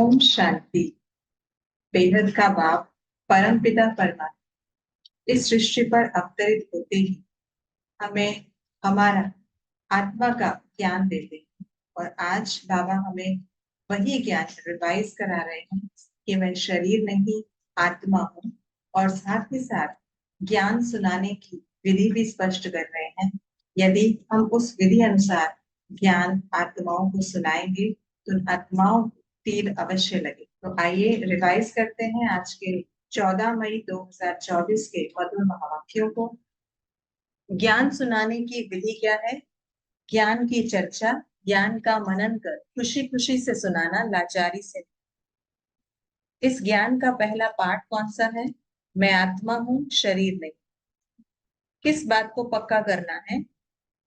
ओम शांति। बेहद का बाप परमपिता परमात्मा इस सृष्टि पर अवतरित होते ही हमें हमारा आत्मा का ज्ञान देते हैं। और आज बाबा हमें वही ज्ञान रिवाइज करा रहे हैं कि मैं शरीर नहीं आत्मा हूँ। और साथ ही साथ ज्ञान सुनाने की विधि भी स्पष्ट कर रहे हैं। यदि हम उस विधि अनुसार ज्ञान आत्माओं को सुनाएंगे तो आत्माओं को तीर अवश्य लगे। तो आइए रिवाइज करते हैं आज के 14 मई 2024 के मधुर महावाक्यों को। ज्ञान सुनाने की विधि क्या है? ज्ञान की चर्चा, ज्ञान का मनन कर खुशी खुशी से सुनाना, लाचारी से। इस ज्ञान का पहला पाठ कौन सा है? मैं आत्मा हूँ, शरीर नहीं। किस बात को पक्का करना है?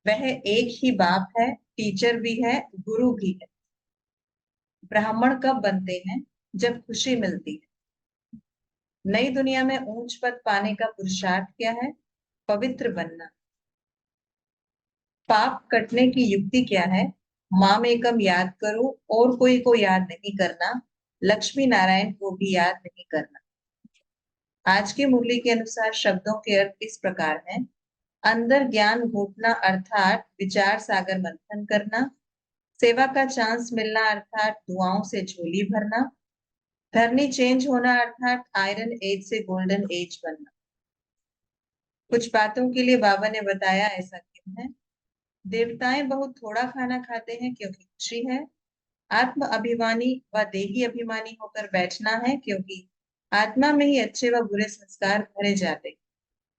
वह एक ही बाप है, टीचर भी है, गुरु भी है। ब्राह्मण कब बनते हैं? जब खुशी मिलती है। नई दुनिया में ऊंच पद पाने का पुरुषार्थ क्या है? पवित्र बनना। पाप कटने की युक्ति क्या है? माम एकम याद करो और कोई को याद नहीं करना, लक्ष्मी नारायण को भी याद नहीं करना। आज की मुरली के अनुसार शब्दों के अर्थ इस प्रकार हैं। अंदर ज्ञान घोटना अर्थात विचार सागर मंथन करना, सेवा का चांस मिलना अर्थात दुआओं से झोली भरना, धरनी चेंज होना अर्थात आयरन एज से गोल्डन एज बनना। कुछ बातों के लिए बाबा ने बताया ऐसा क्यों है। देवताएं बहुत थोड़ा खाना खाते हैं क्योंकि खुशी है। आत्म अभिमानी व देही अभिमानी होकर बैठना है क्योंकि आत्मा में ही अच्छे व बुरे संस्कार भरे जाते।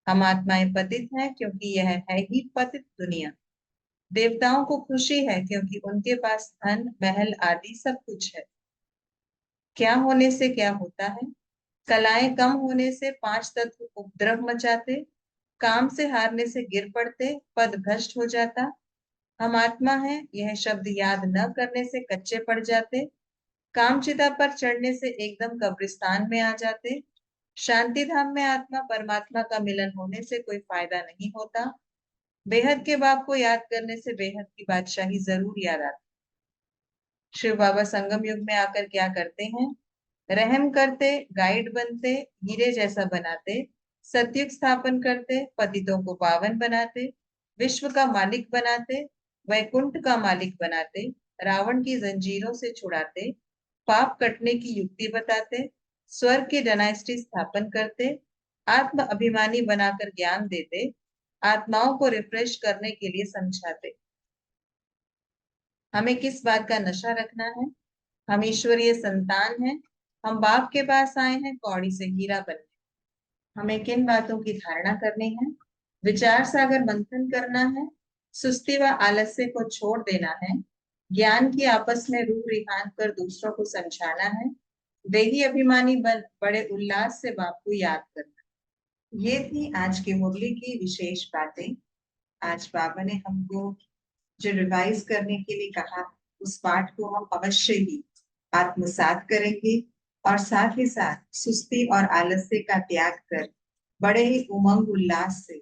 हम आत्माएं पतित हैं क्योंकि यह है ही पतित दुनिया। देवताओं को खुशी है क्योंकि उनके पास धन महल आदि सब कुछ है। क्या होने से क्या होता है? कलाएं कम होने से 5 तत्व उपद्रव मचाते, काम से हारने से गिर पड़ते, पद भ्रष्ट हो जाता। हम आत्मा हैं, यह शब्द याद न करने से कच्चे पड़ जाते, कामचिता पर चढ़ने से एकदम कब्रिस्तान में आ जाते। शांति धाम में आत्मा परमात्मा का मिलन होने से कोई फायदा नहीं होता। बेहद के बाप को याद करने से बेहद की बादशाही जरूर याद आती। शिव बाबा संगम युग में आकर क्या करते हैं? रहम करते, गाइड बनते, हीरे जैसा बनाते, सतयुग स्थापन करते, पतितों को पावन बनाते, विश्व का मालिक बनाते, वैकुंठ का मालिक बनाते, रावण की जंजीरों से छुड़ाते, पाप कटने की युक्ति बताते, स्वर्ग की डायनेस्टी स्थापन करते, आत्म अभिमानी बनाकर ज्ञान देते, आत्माओं को रिफ्रेश करने के लिए समझाते। हमें किस बात का नशा रखना है? हम ईश्वरीय संतान हैं। हम बाप के पास आए हैं कौड़ी से हीरा बनने। हमें किन बातों की धारणा करनी है? विचार सागर मंथन करना है, सुस्ती व आलस्य को छोड़ देना है, ज्ञान की आपस में रूह रिहान कर दूसरों को समझाना है, देही अभिमानी बन बड़े उल्लास से बाप को याद करना। ये थी आज की मुरली की विशेष बातें। आज बाबा ने हमको जो रिवाइज करने के लिए कहा, उस पाठ को हम अवश्य ही आत्मसात करेंगे और साथ ही साथ सुस्ती और आलस्य का त्याग कर बड़े ही उमंग उल्लास से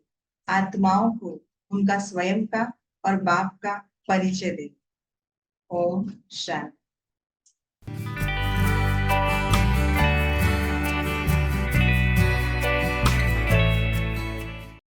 आत्माओं को उनका स्वयं का और बाप का परिचय दें। ओम शांति।